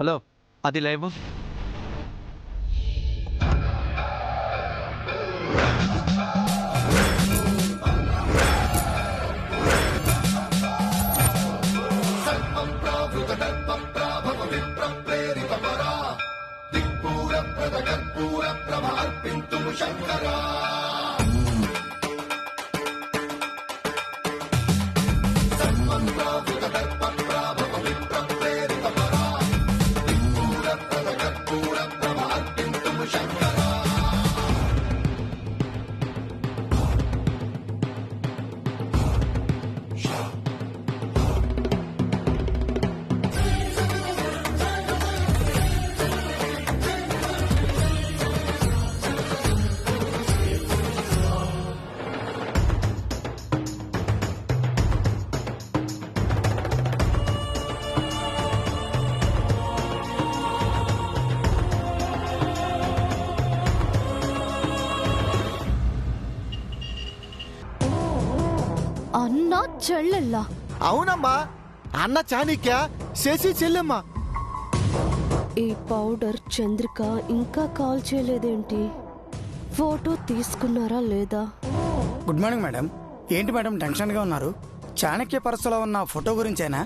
Hello, అది live. అన్నా చెల్లెల్లా? అవునమ్మా, అన్న చాణిక్య, శశి చెల్లెమ్మా. ఈ పౌడర్ చంద్రిక ఇంకా కాల్ చేయలేదేంటి? ఫోటో తీసుకున్నారా లేదా? Good morning madam. ఏంటి మేడం టెన్షన్గా ఉన్నారు? చాణక్య పరస్సులో ఉన్న ఫోటో గురించేనా?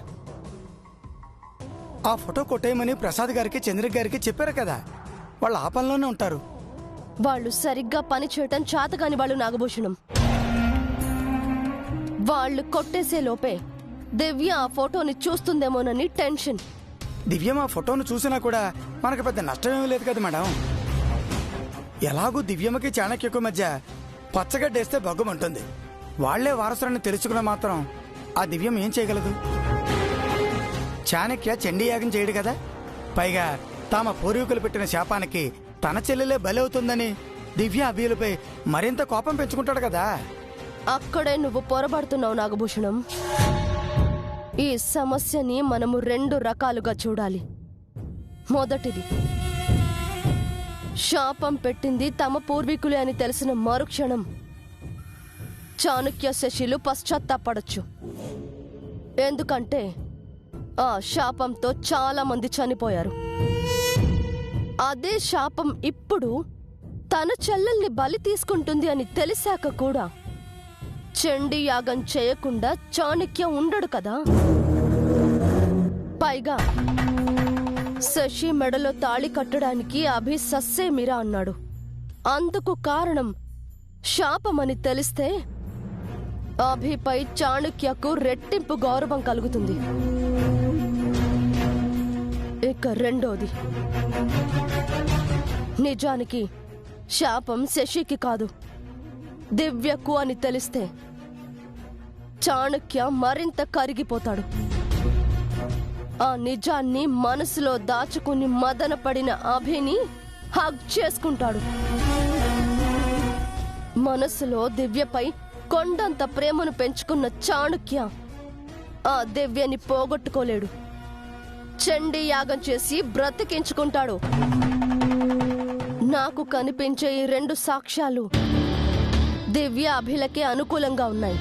ఆ ఫోటో కొట్టేయమని ప్రసాద్ గారికి చంద్రిక గారికి చెప్పారు కదా, వాళ్ళు ఆ పనిలోనే ఉంటారు. వాళ్ళు సరిగ్గా పని చేయటం చేతగాని వాళ్ళు నాగభూషణం. వాళ్ళు కొట్టేసే లోపే దివ్య ఆ ఫోటోని చూస్తుందేమోనని టెన్షన్. దివ్యం ఆ ఫోటోను చూసినా కూడా మనకు పెద్ద నష్టమేమీ లేదు కదా మేడం. ఎలాగూ దివ్యమ్మకి చాణక్యకు మధ్య పచ్చగడ్డేస్తే బగ్గుమంటుంది. వాళ్లే వారసులని తెలుసుకున్న మాత్రం ఆ దివ్యం ఏం చేయగలదు? చాణక్య చండీయాగం చేయడు కదా. పైగా తమ పూర్వీకులు పెట్టిన శాపానికి తన చెల్లెలే బలి అవుతుందని దివ్య అభియులపై మరింత కోపం పెంచుకుంటాడు కదా. అక్కడే నువ్వు పొరబడుతున్నావు నాగభూషణం. ఈ సమస్యని మనము 2 రకాలుగా చూడాలి. మొదటిది, శాపం పెట్టింది తమ పూర్వీకులే అని తెలిసిన మరుక్షణం చాణక్య శశిలు పశ్చాత్తాపడచ్చు. ఎందుకంటే ఆ శాపంతో చాలా మంది చనిపోయారు. అదే శాపం ఇప్పుడు తన చెల్లెల్ని బలి తీసుకుంటుంది అని తెలిసాక కూడా చండీ యాగం చేయకుండా చాణక్య ఉండడు కదా. పైగా శశి మెడలో తాళి కట్టడానికి అభి సస్సేమిరా అన్నాడు. అందుకు కారణం శాపమని తెలిస్తే అభిపై చాణక్యకు రెట్టింపు గౌరవం కలుగుతుంది. ఇక రెండోది, నిజానికి శాపం శశికి కాదు దివ్యకు అని తెలిస్తే చాణక్య మరింత కరిగిపోతాడు. ఆ నిజాన్ని మనసులో దాచుకుని మదనపడిన అభిని హగ్ చేసుకుంటాడు. మనసులో దివ్యపై కొండంత ప్రేమను పెంచుకున్న చాణక్య ఆ దివ్యని పోగొట్టుకోలేడు. చండీ యాగం చేసి బ్రతికించుకుంటాడు. నాకు కనిపించే ఈ 2 సాక్ష్యాలు దివ్య అభిలకే అనుకూలంగా ఉన్నాయి.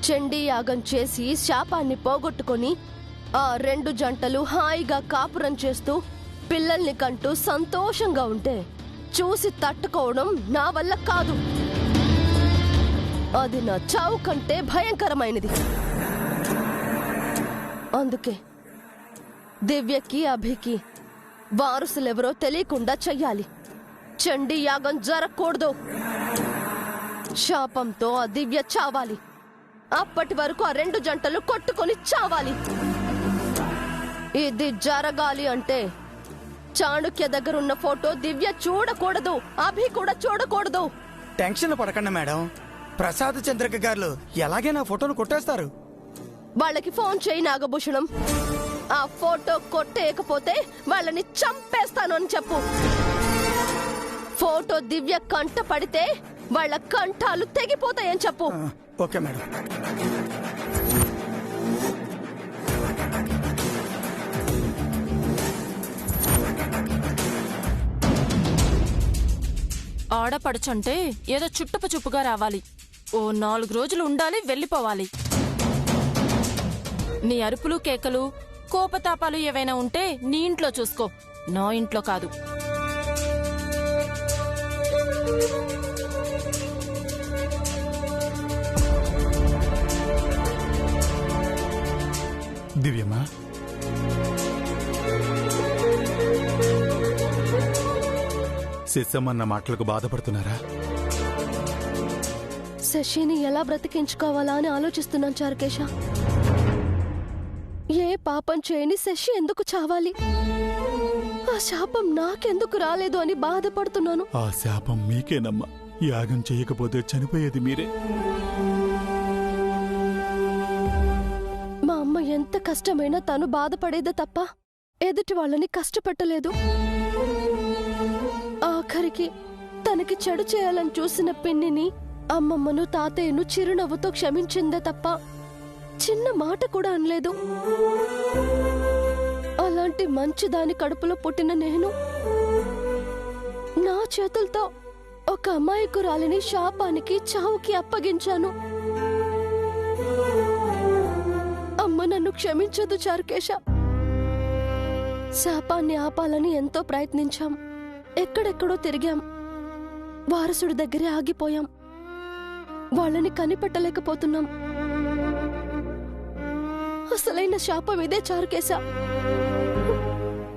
చండీ యాగం చేసి శాపాన్ని పోగొట్టుకొని ఆ 2 జంటలు హాయిగా కాపురం చేస్తూ పిల్లల్ని కంటూ సంతోషంగా ఉంటే చూసి తట్టుకోవడం నా వల్ల కాదు. అది నా చావు కంటే భయంకరమైనది. అందుకే దివ్యకి అభికి వారసులెవరో తెలియకుండా చెయ్యాలి. చండీ యాగం జరగకూడదు. శాపంతో ఆ దివ్య చావాలి. అప్పటి వరకు ఆ 2 జంటలు కొట్టుకొని చావాలి. ఇది జరగాలి అంటే చాణుక్య దగ్గర ఉన్న ఫోటో దివ్య చూడకూడదు, అభి కూడా చూడకూడదు. టెన్షన్ పడకండి మేడం, ప్రసాద్ చంద్రిక గారు ఎలాగైనా ఫోటోను కొట్టేస్తారు. వాళ్ళకి ఫోన్ చేయి నాగభూషణం. ఆ ఫోటో కొట్టేయకపోతే వాళ్ళని చంపేస్తాను అని చెప్పు. ఫోటో దివ్య కంట పడితే వాళ్ళ కంఠాలు తెగిపోతాయని చెప్పు. Okay madam. ఆడపడుచంటే ఏదో చుట్టుపుచుప్పుగా రావాలి. ఓ 4 రోజులు ఉండాలి, వెళ్ళిపోవాలి. నీ అరుపులు కేకలు కోపతాపాలు ఏవైనా ఉంటే నీ ఇంట్లో చూసుకో, నా ఇంట్లో కాదు. దివ్యమ్మా, శశమ్మన్న మాటలకు బాధపడుతున్నారా? శశిని ఎలా బ్రతికించుకోవాలా అని ఆలోచిస్తున్నాను చారుకేశ. ఏ పాపం చేయని శశి ఎందుకు చావాలి? ఆ శాపం నాకెందుకు రాలేదు అని బాధపడుతున్నాను. ఆ శాపం మీకేనమ్మా. యాగం చేయకపోతే చనిపోయేది మీరే. మా అమ్మ ఎంత కష్టమైనా తను బాధపడేదే తప్ప ఎదుటి వాళ్ళని కష్టపెట్టలేదు. ఆఖరికి తనకి చెడు చేయాలని చూసిన పిన్నిని, అమ్మమ్మను, తాతయ్యను చిరునవ్వుతో క్షమించిందే తప్ప చిన్న మాట కూడా అనలేదు. అలాంటి మంచిదాని కడుపులో పుట్టిన నేను నా చేతులతో ఒక అమాయకురాలిని శాపానికి, చావుకి అప్పగించాను. అమ్మ నన్ను క్షమించదు చారుకేశ. శాపాన్ని ఆపాలని ఎంతో ప్రయత్నించాం, ఎక్కడెక్కడో తిరిగాం, వారసుడి దగ్గరే ఆగిపోయాం. వాళ్ళని కనిపెట్టలేకపోతున్నాం. అసలైన శాపం ఇదే చారుకేశ.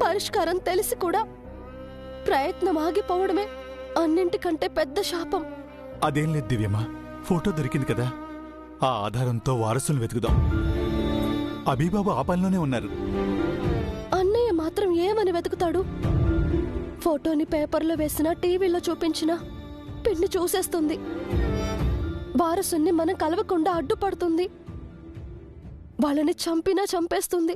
పరిష్కారం తెలిసి కూడా ప్రయత్నం ఆగిపోవడమే అన్నింటికంటే పెద్ద శాపం. అదేం లేదు దివ్యమ్మా, ఫోటో దొరికింది కదా, ఆ ఆధారంతో వారసులు వెతుకుదాం. అభిబాబు ఆ పనిలోనే ఉన్నారు. అన్నయ్య మాత్రం ఏమని వెతుకుతాడు? ఫోటోని పేపర్లో వేసినా, టీవీలో చూపించినా పిన్ని చూసేస్తుంది. వారసుని మనం కలవకుండా అడ్డుపడుతుంది. వాళ్ళని చంపినా చంపేస్తుంది.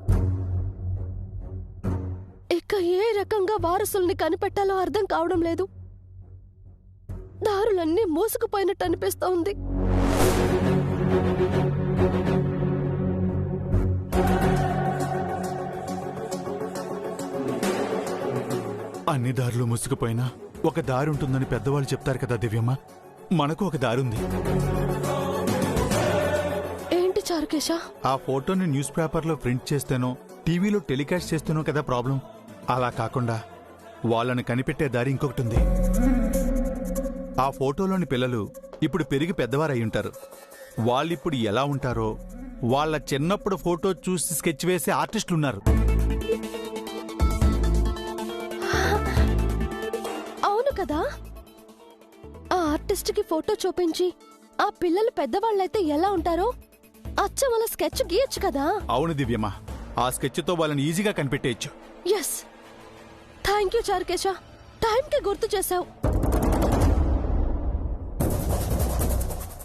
ఇక ఏ రకంగా వారసుల్ని కనిపెట్టాలో అర్థం కావడం లేదు. దారులన్నీ మూసుకుపోయినట్టు అనిపిస్తోంది. అన్ని దారులు మూసుకుపోయినా ఒక దారి ఉంటుందని పెద్దవాళ్ళు చెప్తారు కదా దివ్యమ్మ. మనకు ఒక దారి ఉంది. ఏంటి చారుకేశ? ఆ ఫోటోని న్యూస్ పేపర్లో ప్రింట్ చేస్తేనో, టీవీలో టెలికాస్ట్ చేస్తేనో కదా ప్రాబ్లం. అలా కాకుండా వాళ్ళని కనిపెట్టే దారి ఇంకొకటి ఉంది. ఆ ఫోటోలోని పిల్లలు ఇప్పుడు పెరిగి పెద్దవారై ఉంటారు. వాళ్ళిప్పుడు ఎలా ఉంటారో వాళ్ళ చిన్నప్పుడు ఫోటో చూసి స్కెచ్ వేసే ఆర్టిస్టులున్నారు. అవును కదా, ఆ ఆర్టిస్ట్ కి ఫోటో చూపించి ఆ పిల్లలు పెద్దవాళ్ళైతే ఎలా ఉంటారో అచ్చం అలా స్కెచ్ గీయచ్చు కదా. అవును దివ్యమ్మ, ఆ స్కెచ్తో వాళ్ళని ఈజీగా కనిపెట్టేయచ్చు. ఎస్, థ్యాంక్ యూ చారుకేశ, టైంకి గుర్తు చేశావు.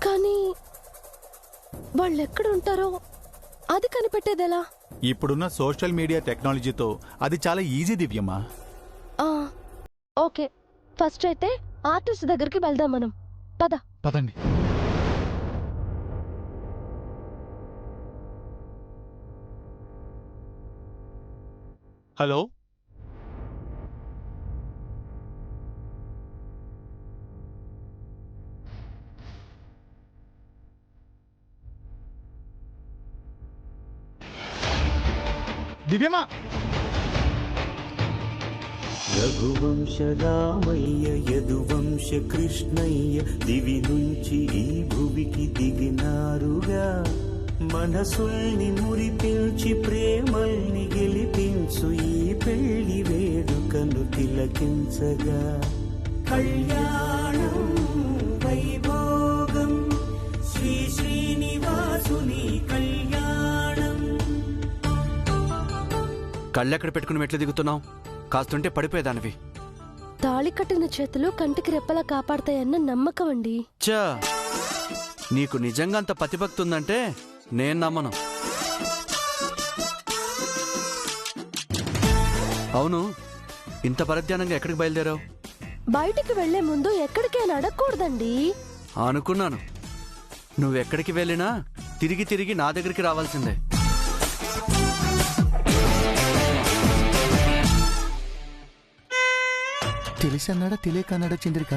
కానీ వాళ్ళెక్కడ ఉంటారో అది కనిపెట్టేదెలా? ఇప్పుడున్న సోషల్ మీడియా టెక్నాలజీతో అది చాలా ఈజీ దివ్యమ్మ. ఓకే, ఫస్ట్ అయితే ఆర్టిస్ట్ దగ్గరికి వెళ్దాం మనం. పద. పదండి. హలో, దివ్యమ్మ. రఘువంశ రామయ్య యదువంశ కృష్ణయ్య దివి నుంచి ఈ భువికి దిగినారుగా. మనసుల్ని మురిపించి ప్రేమల్ని గెలిపించు ఈ పెళ్లి వేడుకను తిలకించగా. కళ్యాణం వైభోగం శ్రీ శ్రీనివాసు కళ్ళెక్కడ పెట్టుకుని మెట్లు దిగుతున్నావు? కాస్తుంటే పడిపోయేదానివి. తాళి కట్టిన చేతులు కంటికి రెప్పలా కాపాడతాయన్న నమ్మకం అండి. చా, నీకు నిజంగా అంత పతిభక్తి ఉందంటే నేను నమ్మను. అవును, ఇంత పరధ్యానంగా ఎక్కడికి బయలుదేరావు? బయటికి వెళ్లే ముందు ఎక్కడికైనా అడగకూడదండి. అనుకున్నాను. నువ్వెక్కడికి వెళ్ళినా తిరిగి తిరిగి నా దగ్గరికి రావాల్సిందే. తెలిసన్నాడా తెలియకన్నాడా చంద్రిక,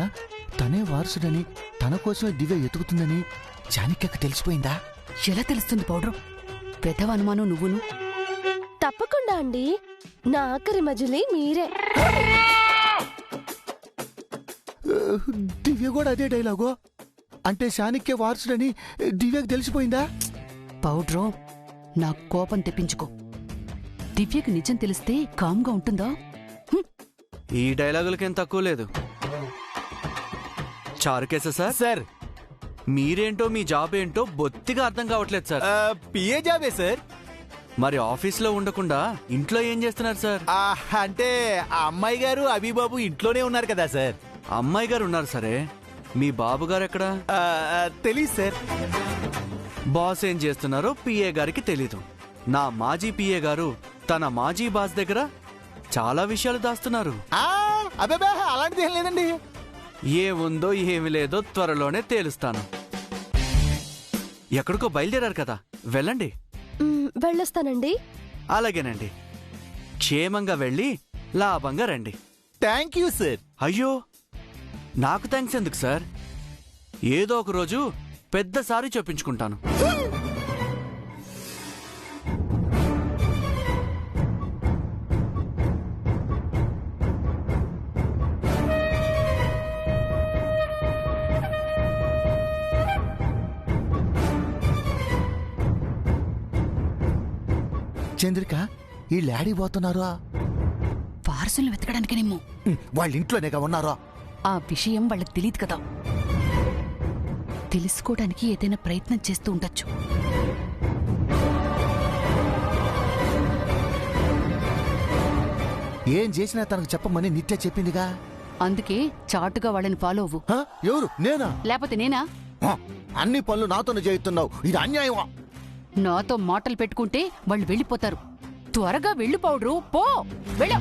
తనే వారసుడని, తన కోసమే దివ్య ఎతుకుతుందని చాణక్యకు తెలిసిపోయిందా? ఎలా తెలుస్తుంది పౌడరు? పెద్దవ అనుమానం నువ్వును. తప్పకుండా అండి, నా ఆఖరి మజిలీ మీరే. దివ్య కూడా అదే డైలాగో. అంటే చాణక్య వారసుడని దివ్యకు తెలిసిపోయిందా? పౌడ్రో, నా కోపం తెప్పించుకో. దివ్యకి నిజం తెలిస్తే కామ్గా ఉంటుందా? ఈ డైలాగులకేం తక్కువ లేదు. చారుకేసా సార్? సార్, మీరేంటో మీ జాబ్ ఏంటో బొత్తిగా అర్థం కావట్లేదు సార్. పిఏ జాబే సార్. మరి ఆఫీస్లో ఉండకుండా ఇంట్లో ఏం చేస్తున్నారు సార్? అంటే ఆ అమ్మాయి గారు అభిబాబు ఇంట్లోనే ఉన్నారు కదా సార్. అమ్మాయి గారు ఉన్నారు సరే, మీ బాబు గారు ఎక్కడా? తెలీదు సార్. బాస్ ఏం చేస్తున్నారో పిఏ గారికి తెలీదు. నా మాజీ పిఏ గారు తన మాజీ బాస్ దగ్గర చాలా విషయాలు దాస్తున్నారు. అబ్బే, అలాంటిది ఏం లేదండి. ఏముందో ఏమి లేదో త్వరలోనే తేలుస్తాను. ఎక్కడికో బయలుదేరారు కదా, వెళ్ళండి. వెళ్ళొస్తానండి. అలాగేనండి, క్షేమంగా వెళ్ళి లాభంగా రండి. Thank you sir. అయ్యో, నాకు థ్యాంక్స్ ఎందుకు సార్? ఏదో ఒక రోజు పెద్ద సారీ చెప్పించుకుంటాను. చంద్రిక, ఈ ల్యాడీ పోతున్నారా? వారసుల్ని వెతకడానికేనేమో. వాళ్ళ ఇంట్లోనేగా ఉన్నారా? ఆ విషయం వాళ్ళకి తెలియదు కదా. తెలుసుకోవడానికి ఏదైనా ప్రయత్నం చేస్తూ ఉండొచ్చు. ఏం చేసినా తనకు చెప్పమని నిత్య చెప్పిందిగా. అందుకే చాటుగా వాళ్ళని ఫాలో అవ్వు. ఎవరు? నేనా? లేకపోతే నేనా? అన్ని పనులు నాతోనే చేస్తున్నావు, ఇది అన్యాయమా? నాతో మాటలు పెట్టుకుంటే వాళ్ళు వెళ్ళిపోతారు. త్వరగా వెళ్ళు పౌడ్రు, పో వెళ్ళ.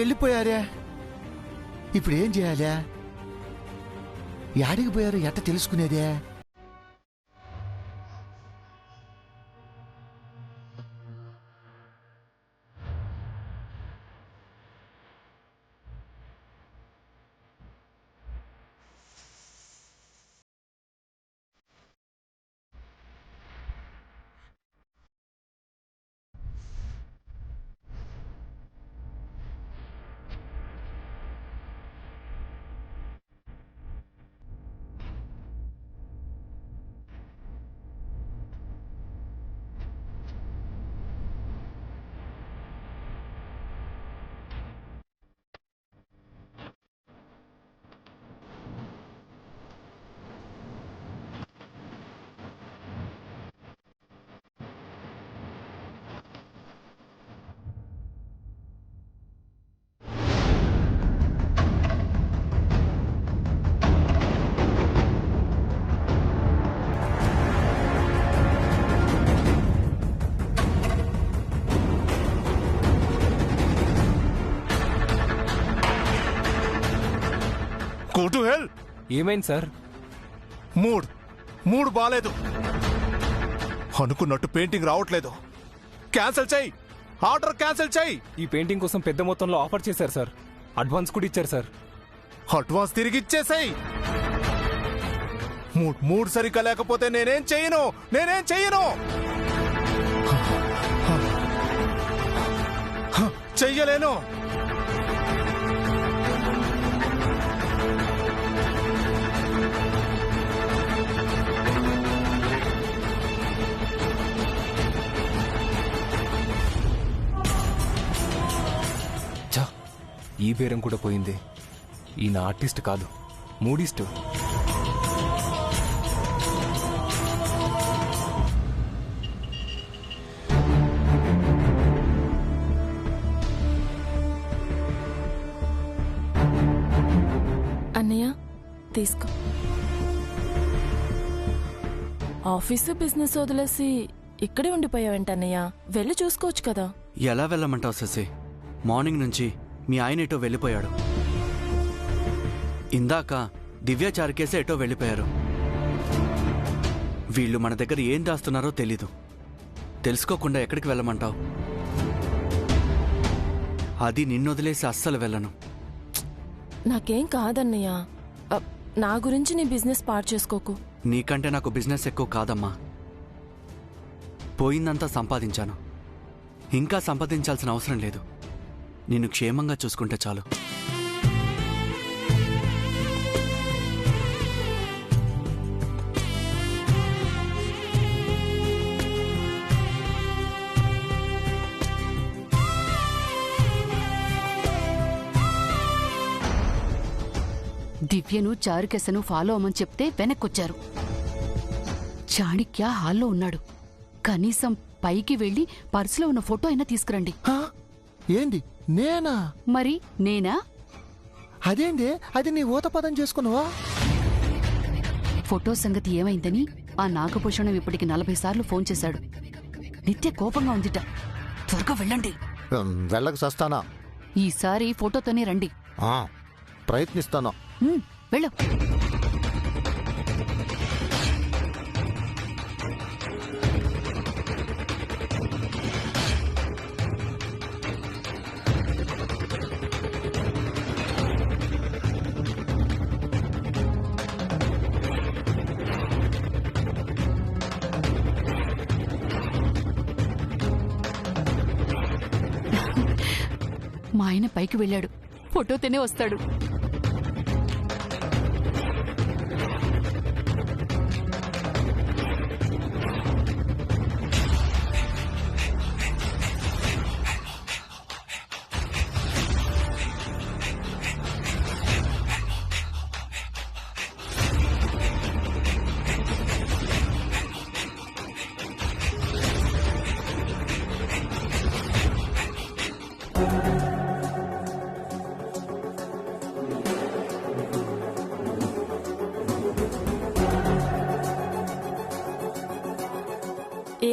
వెళ్ళిపోయారే, ఇప్పుడు ఏం చేయాలి? యాడికి పోయారు, ఎట్ట తెలుసుకునేదే? Go to hell. ఏమైంది సార్? మూడ్ బాలేదు. అనుకున్నట్టు పెయింటింగ్ రావట్లేదు. క్యాన్సిల్ చెయ్యి, ఆర్డర్ క్యాన్సిల్ చెయ్యి. ఈ పెయింటింగ్ కోసం పెద్ద మొత్తంలో ఆఫర్ చేశారు సార్. అడ్వాన్స్ కూడా ఇచ్చారు సార్. అడ్వాన్స్ తిరిగి ఇచ్చేసాయి. మూడ్ సరిగ్గా లేకపోతే నేనేం చెయ్యను. చెయ్యలేను. ఛా, ఈ బేరం కూడా పోయింది. ఈయన ఆర్టిస్ట్ కాదు, మూడిస్ట్. అన్నయ్య తీసుకో. ఆఫీసు బిజినెస్ వదిలేసి ఇక్కడే ఉండిపోయావేంట అన్నయ్య? వెళ్ళి చూసుకోవచ్చు కదా. ఎలా వెళ్ళమంటావు శశి? మార్నింగ్ నుంచి మీ ఆయన ఎటో వెళ్ళిపోయాడు. ఇందాక దివ్యాచారికేసే ఎటో వెళ్ళిపోయారు. వీళ్ళు మన దగ్గర ఏం దాస్తున్నారో తెలీదు. తెలుసుకోకుండా ఎక్కడికి వెళ్ళమంటావు? అది నిన్నొదిలేసి అస్సలు వెళ్ళను. నాకేం కాదన్నయ్య. నా గురించి నీ బిజినెస్ పాడు చేసుకోకు. నీకంటే నాకు బిజినెస్ ఎక్కువ కాదమ్మా. పోయిందంతా సంపాదించాను. ఇంకా సంపాదించాల్సిన అవసరం లేదు. నిన్ను క్షేమంగా చూసుకుంటే చాలు. దివ్యను చారుకేశను ఫాలో అవ్వమని చెప్తే వెనక్కొచ్చారు. చాణిక్య హాల్లో ఉన్నాడు. కనీసం పైకి వెళ్లి పర్సులో ఉన్న ఫోటో అయినా తీసుకురండి. ఏంది నేనా? మరి నేనా? అదేంది? అది నీ ఊతపదం చేసుకున్నావా? ఫోటో సంగతి ఏమైందని ఆ నాగభూషణం ఇప్పటికి 40 సార్లు ఫోన్ చేశాడు. నిత్య కోపంగా ఉందిట. త్వరగా వెళ్ళండి. వెళ్ళక సస్తానా? ఈసారి ఫోటోతోనే రండి. ప్రయత్నిస్తాను. వెళ్ళు. మా ఆయన పైకి వెళ్ళాడు. ఫోటోతోనే వస్తాడు.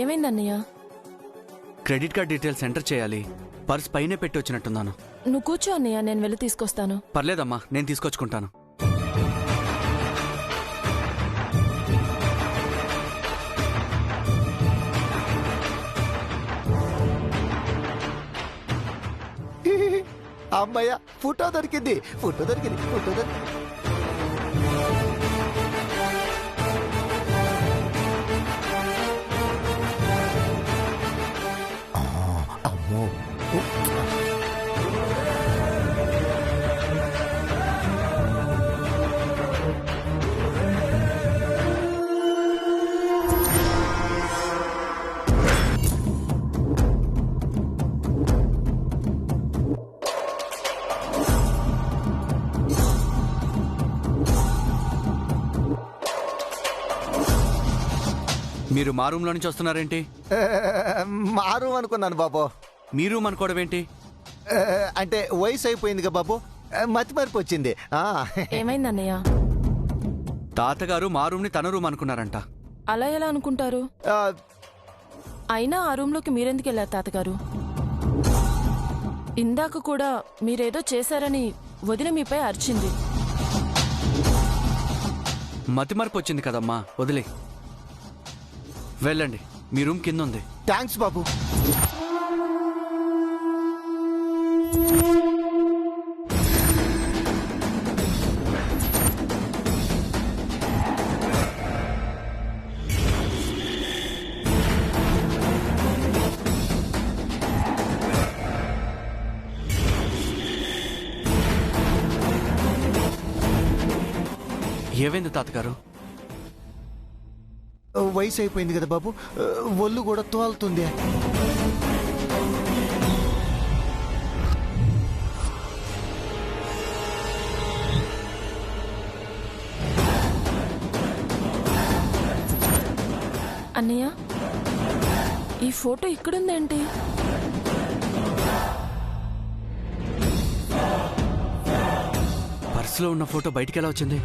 ఏమైందన్నయ్య? క్రెడిట్ కార్డ్ డీటెయిల్స్ ఎంటర్ చేయాలి. పర్స్ పైనే పెట్టి వచ్చినట్టున్నాను. నువ్వు కూర్చో అన్నయ్య, నేను వెళ్ళి తీసుకొస్తాను. పర్లేదమ్మా, నేను తీసుకొచ్చుకుంటాను. అమ్మయ్య, ఫోటో దొరికింది. ఫోటో దొరికింది. ఫోటో దొరికింది. అమ్మో, మీరు మా రూమ్లో నుంచి వస్తున్నారేంటి? మా రూమ్ అనుకున్నాను బాబు. మీ రూమ్ అనుకోవడం ఏంటి? అంటే వయసు అయిపోయిందిగా బాబు, మతి మరిపి వచ్చింది. ఏమైందన్నయ్య? తాతగారు మా రూమ్ని తన రూమ్ అనుకున్నారంట. అలా ఎలా అనుకుంటారు? అయినా ఆ రూమ్లోకి మీరెందుకు వెళ్ళారు తాతగారు? ఇందాక కూడా మీరేదో చేశారని వదిన మీపై అరిచింది. మతిమరపు వచ్చింది కదమ్మా, వదిలే. వెళ్ళండి, మీ రూమ్ కింద ఉంది. థ్యాంక్స్ బాబు. ఏమైంది తాతగారు? వయసు అయిపోయింది కదా బాబు, ఒళ్ళు కూడా తోలుతుంది. అన్నయ్య, ఈ ఫోటో ఇక్కడుందేంటి? పర్సులో ఉన్న ఫోటో బయటికి ఎలా వచ్చింది?